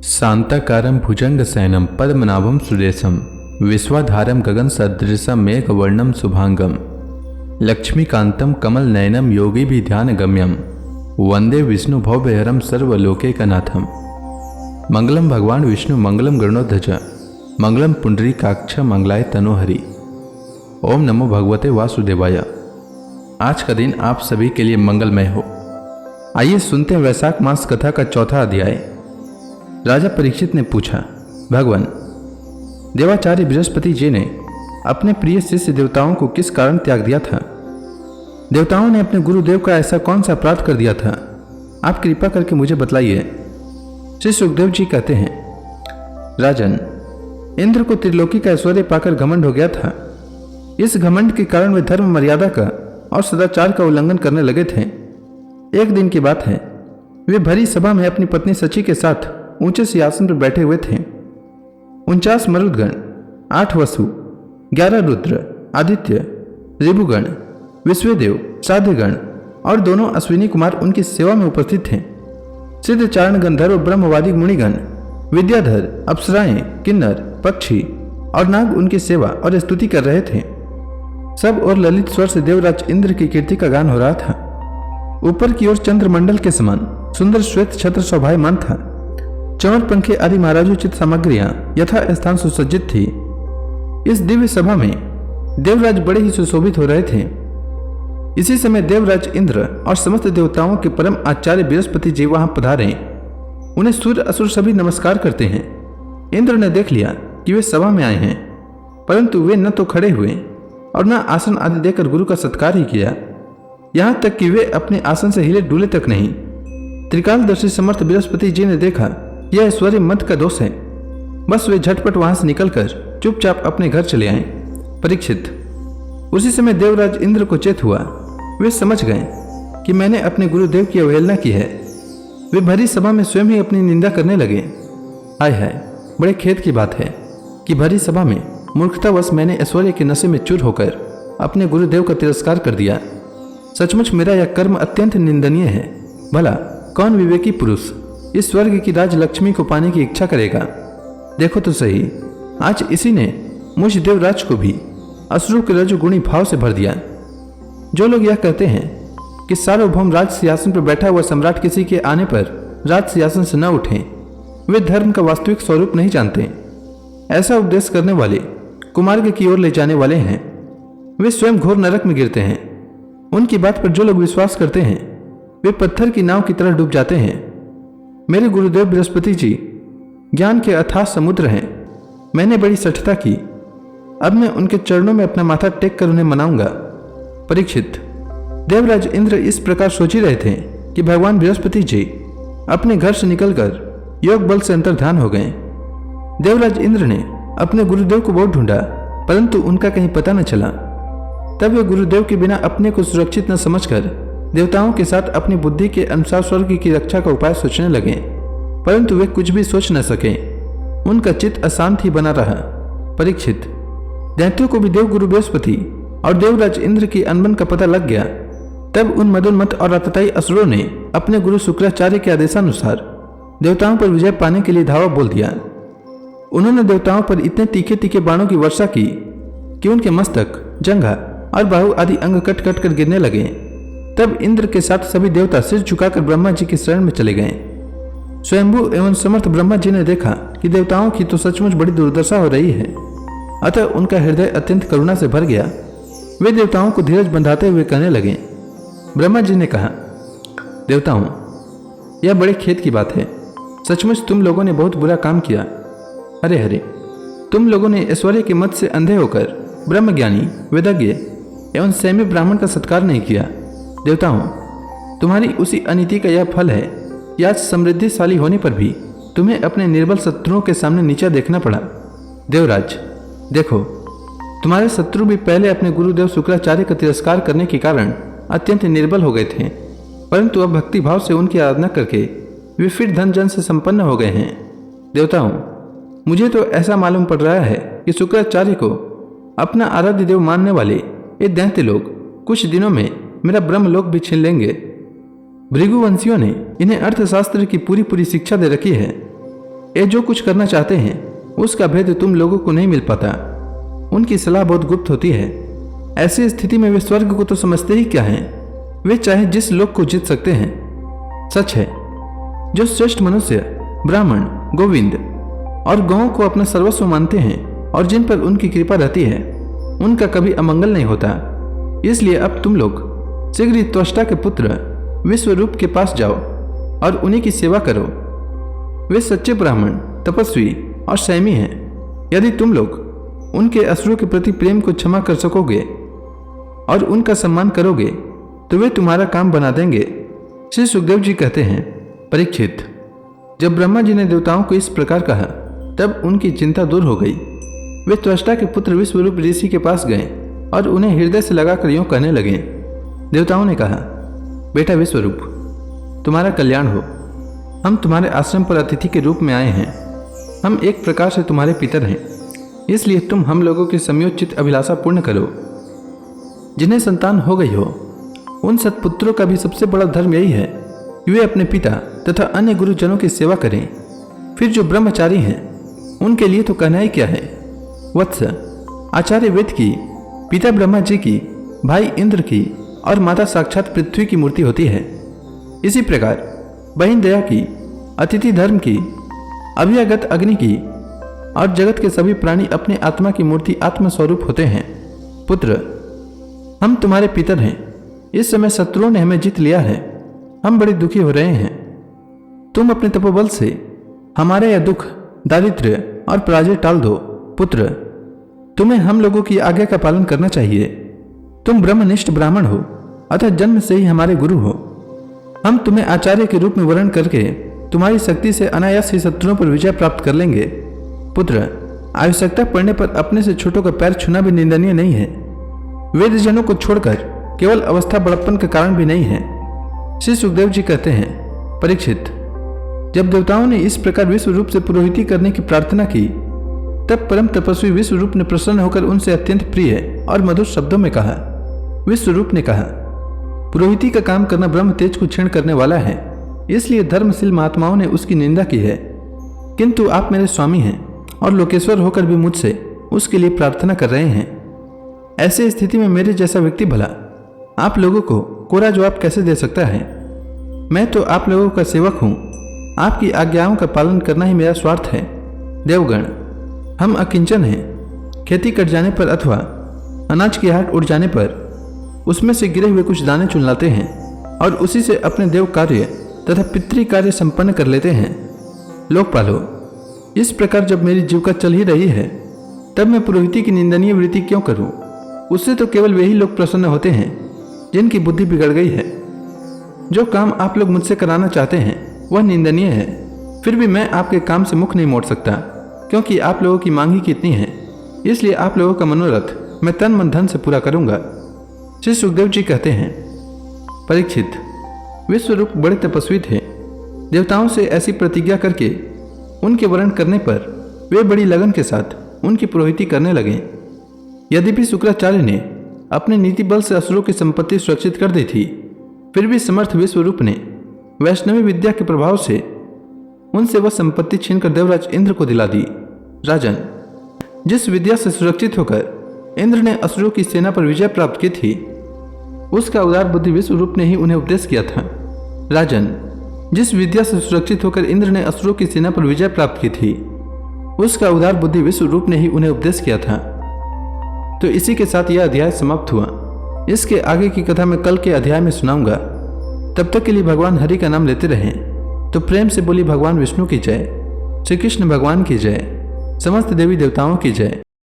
शांताकारं भुजंगशयनं पद्मनाभं सुरेशं विश्वाधारं गगनसदृशं मेघवर्णं शुभांगं लक्ष्मीकान्तं कमलनयनं योगिभिध्यानगम्यं वंदे विष्णु भवभयहरं सर्वलोकैकनाथं। मंगलम भगवान विष्णु मंगलम गरुणध्वज मंगलम पुंडरीकाक्ष मंगलाय तनोहरि। ओम नमो भगवते वासुदेवाय। आज का दिन आप सभी के लिए मंगलमय हो। आइए सुनते हैं वैशाख मास कथा का चौथा अध्याय। राजा परीक्षित ने पूछा, भगवान, देवाचार्य बृहस्पति जी ने अपने प्रिय शिष्य देवताओं को किस कारण त्याग दिया था? देवताओं ने अपने गुरुदेव का ऐसा कौन सा अपराध कर दिया था? आप कृपा करके मुझे बतलाइए। श्री सुखदेव जी कहते हैं, राजन, इंद्र को त्रिलोकी का ऐश्वर्य पाकर घमंड हो गया था। इस घमंड के कारण वे धर्म मर्यादा का और सदाचार का उल्लंघन करने लगे थे। एक दिन की बात है, वे भरी सभा में अपनी पत्नी सची के साथ ऊंचे सिंहासन पर बैठे हुए थे। 49 मरुदगण, 8 वसु, 11 रुद्र, आदित्य, ऋभुगण, विश्वदेव, साध्यगण और दोनों अश्विनी कुमार उनकी सेवा में उपस्थित थे। सिद्ध चारण गंधर्व ब्रह्मवादी मुनिगण, विद्याधर, अप्सराएं, किन्नर, पक्षी और नाग उनकी सेवा और स्तुति कर रहे थे। सब और ललित स्वर से देवराज इंद्र की कीर्ति का गान हो रहा था। ऊपर की ओर चंद्रमंडल के समान सुंदर श्वेत छत्र शोभायमान था। चौर पंखे आदि महाराजोचित सामग्रियां यथा स्थान सुसज्जित थी। इस दिव्य सभा में देवराज बड़े ही सुशोभित हो रहे थे। इसी समय देवराज इंद्र और समस्त देवताओं के परम आचार्य बृहस्पति जी वहां पधारे। उन्हें सूर्य असुर सभी नमस्कार करते हैं। इंद्र ने देख लिया कि वे सभा में आए हैं, परंतु वे न तो खड़े हुए और न आसन आदि देकर गुरु का सत्कार ही किया। यहां तक कि वे अपने आसन से हिले डुले तक नहीं। त्रिकालदर्शी समर्थ बृहस्पति जी ने देखा, यह ऐश्वर्य मद का दोष है। बस वे झटपट वहां से निकलकर चुपचाप अपने घर चले आए। परीक्षित, उसी समय देवराज इंद्र को चेत हुआ। वे समझ गए कि मैंने अपने गुरुदेव की अवहेलना की है। वे भरी सभा में स्वयं ही अपनी निंदा करने लगे। हाय हाय, बड़े खेद की बात है कि भरी सभा में मूर्खतावश मैंने ऐश्वर्य के नशे में चूर होकर अपने गुरुदेव का तिरस्कार कर दिया। सचमुच मेरा यह कर्म अत्यंत निंदनीय है। भला कौन विवेकी पुरुष इस स्वर्ग की राजलक्ष्मी को पाने की इच्छा करेगा? देखो तो सही, आज इसी ने मुझ देवराज को भी असुरों के रजोगुणी भाव से भर दिया। जो लोग यह कहते हैं कि सार्वभौम राज सिंहासन पर बैठा हुआ सम्राट किसी के आने पर राज सिंहासन से न उठे, वे धर्म का वास्तविक स्वरूप नहीं जानते। ऐसा उपदेश करने वाले कुमार्ग की ओर ले जाने वाले हैं। वे स्वयं घोर नरक में गिरते हैं। उनकी बात पर जो लोग विश्वास करते हैं, वे पत्थर की नाव की तरह डूब जाते हैं। मेरे गुरुदेव बृहस्पति जी ज्ञान के अथाह समुद्र हैं। मैंने बड़ी सठता की। अब मैं उनके चरणों में अपना माथा टेक कर उन्हें मनाऊंगा। परीक्षित, देवराज इंद्र इस प्रकार सोच ही रहे थे कि भगवान बृहस्पति जी अपने घर से निकलकर योग बल से अंतर्धान हो गए। देवराज इंद्र ने अपने गुरुदेव को बहुत ढूंढा, परंतु उनका कहीं पता न चला। तब वे गुरुदेव के बिना अपने को सुरक्षित न समझकर देवताओं के साथ अपनी बुद्धि के अनुसार स्वर्ग की रक्षा का उपाय सोचने लगे, परंतु वे कुछ भी सोच न सके। उनका चित्त अशांत ही बना रहा। परीक्षित, दैत्यों को भी देव गुरु बृहस्पति और देवराज इंद्र की अनबन का पता लग गया। तब उन मदोन्मत्त और आतताई असुरों ने अपने गुरु शुक्राचार्य के आदेशानुसार देवताओं पर विजय पाने के लिए धावा बोल दिया। उन्होंने देवताओं पर इतने तीखे तीखे बाणों की वर्षा की कि उनके मस्तक, जंघा और बाहु आदि अंग कट कट कर गिरने लगे। तब इंद्र के साथ सभी देवता सिर झुकाकर ब्रह्मा जी की शरण में चले गए। स्वयंभू एवं समर्थ ब्रह्मा जी ने देखा कि देवताओं की तो सचमुच बड़ी दुर्दशा हो रही है। अतः उनका हृदय अत्यंत करुणा से भर गया। वे देवताओं को धीरज बंधाते हुए कहने लगे। ब्रह्मा जी ने कहा, देवताओं, यह बड़े खेद की बात है। सचमुच तुम लोगों ने बहुत बुरा काम किया। अरे हरे, तुम लोगों ने ऐश्वर्य के मत से अंधे होकर ब्रह्मज्ञानी, वेदज्ञ एवं संयमी ब्राह्मण का सत्कार नहीं किया। देवताओं, तुम्हारी उसी अनीति का यह फल है कि आज समृद्धिशाली होने पर भी तुम्हें अपने निर्बल शत्रुओं के सामने नीचा देखना पड़ा। देवराज, देखो, तुम्हारे शत्रु भी पहले अपने गुरुदेव शुक्राचार्य का तिरस्कार करने के कारण अत्यंत निर्बल हो गए थे, परंतु अब भक्ति भाव से उनकी आराधना करके वे फिर धन जन से संपन्न हो गए हैं। देवताओं, मुझे तो ऐसा मालूम पड़ रहा है कि शुक्राचार्य को अपना आराध्य देव मानने वाले ये दैत्य लोग कुछ दिनों में मेरा ब्रह्मलोक भी छीन लेंगे। भृगुवंशियों ने इन्हें अर्थशास्त्र की पूरी पूरी शिक्षा दे रखी है। ये जो कुछ करना चाहते हैं उसका भेद तुम लोगों को नहीं मिल पाता। उनकी सलाह बहुत गुप्त होती है। ऐसी स्थिति में वे स्वर्ग को तो समझते ही क्या हैं। वे चाहे जिस लोक को जीत सकते हैं। सच है, जो श्रेष्ठ मनुष्य ब्राह्मण, गोविंद और गौओं को अपना सर्वस्व मानते हैं और जिन पर उनकी कृपा रहती है, उनका कभी अमंगल नहीं होता। इसलिए अब तुम लोग शीघ्र ही त्वष्टा के पुत्र विश्वरूप के पास जाओ और उन्हीं की सेवा करो। वे सच्चे ब्राह्मण, तपस्वी और संयमी हैं। यदि तुम लोग उनके असुरों के प्रति प्रेम को क्षमा कर सकोगे और उनका सम्मान करोगे तो वे तुम्हारा काम बना देंगे। श्री सुखदेव जी कहते हैं, परीक्षित, जब ब्रह्मा जी ने देवताओं को इस प्रकार कहा तब उनकी चिंता दूर हो गई। वे त्वष्टा के पुत्र विश्वरूप ऋषि के पास गए और उन्हें हृदय से लगाकर यूं कहने लगे। देवताओं ने कहा, बेटा विश्वरूप, तुम्हारा कल्याण हो। हम तुम्हारे आश्रम पर अतिथि के रूप में आए हैं। हम एक प्रकार से तुम्हारे पितर हैं, इसलिए तुम हम लोगों की समयोचित अभिलाषा पूर्ण करो। जिन्हें संतान हो गई हो उन सत्पुत्रों का भी सबसे बड़ा धर्म यही है कि वे अपने पिता तथा अन्य गुरुजनों की सेवा करें। फिर जो ब्रह्मचारी हैं उनके लिए तो कहना ही क्या है। वत्स, आचार्य वेद की, पिता ब्रह्मा जी की, भाई इंद्र की और माता साक्षात पृथ्वी की मूर्ति होती है। इसी प्रकार बहन दया की, अतिथि धर्म की, अभ्यागत अग्नि की और जगत के सभी प्राणी अपने आत्मा की मूर्ति आत्मस्वरूप होते हैं। पुत्र, हम तुम्हारे पितर हैं। इस समय शत्रुओं ने हमें जीत लिया है। हम बड़े दुखी हो रहे हैं। तुम अपने तपोबल से हमारे यह दुख, दारिद्र्य और पराजय टाल दो। पुत्र, तुम्हें हम लोगों की आज्ञा का पालन करना चाहिए। तुम ब्रह्मनिष्ठ ब्राह्मण हो, अतः जन्म से ही हमारे गुरु हो। हम तुम्हें आचार्य के रूप में वर्ण करके तुम्हारी शक्ति से अनायास ही शत्रुओं पर विजय प्राप्त कर लेंगे। पुत्र, आवश्यकता पड़ने पर अपने से छोटों का पैर छूना भी निंदनीय नहीं है। वेदजनों को छोड़कर केवल अवस्था बड़प्पन का कारण भी नहीं है। श्री सुखदेव जी कहते हैं, परीक्षित, जब देवताओं ने इस प्रकार विश्वरूप से पुरोहिती करने की प्रार्थना की तब परम तपस्वी विश्वरूप ने प्रसन्न होकर उनसे अत्यंत प्रिय और मधुर शब्दों में कहा। विश्वरूप ने कहा, पुरोहिती का काम करना ब्रह्म तेज को क्षीण करने वाला है, इसलिए धर्मशील महात्माओं ने उसकी निंदा की है। किंतु आप मेरे स्वामी हैं और लोकेश्वर होकर भी मुझसे उसके लिए प्रार्थना कर रहे हैं। ऐसी स्थिति में मेरे जैसा व्यक्ति भला आप लोगों को कोरा जवाब कैसे दे सकता है। मैं तो आप लोगों का सेवक हूँ। आपकी आज्ञाओं का पालन करना ही मेरा स्वार्थ है। देवगण, हम अकिंचन हैं। खेती कट जाने पर अथवा अनाज की हाट उड़ जाने पर उसमें से गिरे हुए कुछ दाने चुन लाते हैं और उसी से अपने देव कार्य तथा पितृ कार्य संपन्न कर लेते हैं। लोकपालो, इस प्रकार जब मेरी जीविका चल ही रही है तब मैं पुरोहिती की निंदनीय वृत्ति क्यों करूं? उससे तो केवल वही लोग प्रसन्न होते हैं जिनकी बुद्धि बिगड़ गई है। जो काम आप लोग मुझसे कराना चाहते हैं वह निंदनीय है, फिर भी मैं आपके काम से मुख नहीं मोड़ सकता, क्योंकि आप लोगों की मांग ही कितनी है। इसलिए आप लोगों का मनोरथ मैं तन मन धन से पूरा करूंगा। श्री सुखदेव जी कहते हैं, परीक्षित, विश्वरूप बड़े तपस्वी थे। देवताओं से ऐसी प्रतिज्ञा करके उनके वर्ण करने पर वे बड़ी लगन के साथ उनकी पुरोहिती करने लगे। यद्यपि शुक्राचार्य ने अपने नीति बल से असुरों की संपत्ति सुरक्षित कर दी थी, फिर भी समर्थ विश्वरूप ने वैष्णवी विद्या के प्रभाव से उनसे वह संपत्ति छीनकर देवराज इंद्र को दिला दी। राजन, जिस विद्या से सुरक्षित होकर इंद्र ने असुरों की सेना पर विजय प्राप्त की थी उसका उदार बुद्धि विश्वरूप ने ही उन्हें उपदेश किया था। राजन, जिस विद्या से सुरक्षित होकर इंद्र ने असुरों की सेना पर विजय प्राप्त की थी उसका उदार बुद्धि विश्वरूप ने ही उन्हें उपदेश किया था। तो इसी के साथ यह अध्याय समाप्त हुआ। इसके आगे की कथा मैं कल के अध्याय में सुनाऊंगा। तब तक के लिए भगवान हरि का नाम लेते रहें। तो प्रेम से बोली भगवान विष्णु की जय, श्री कृष्ण भगवान की जय, समस्त देवी देवताओं की जय।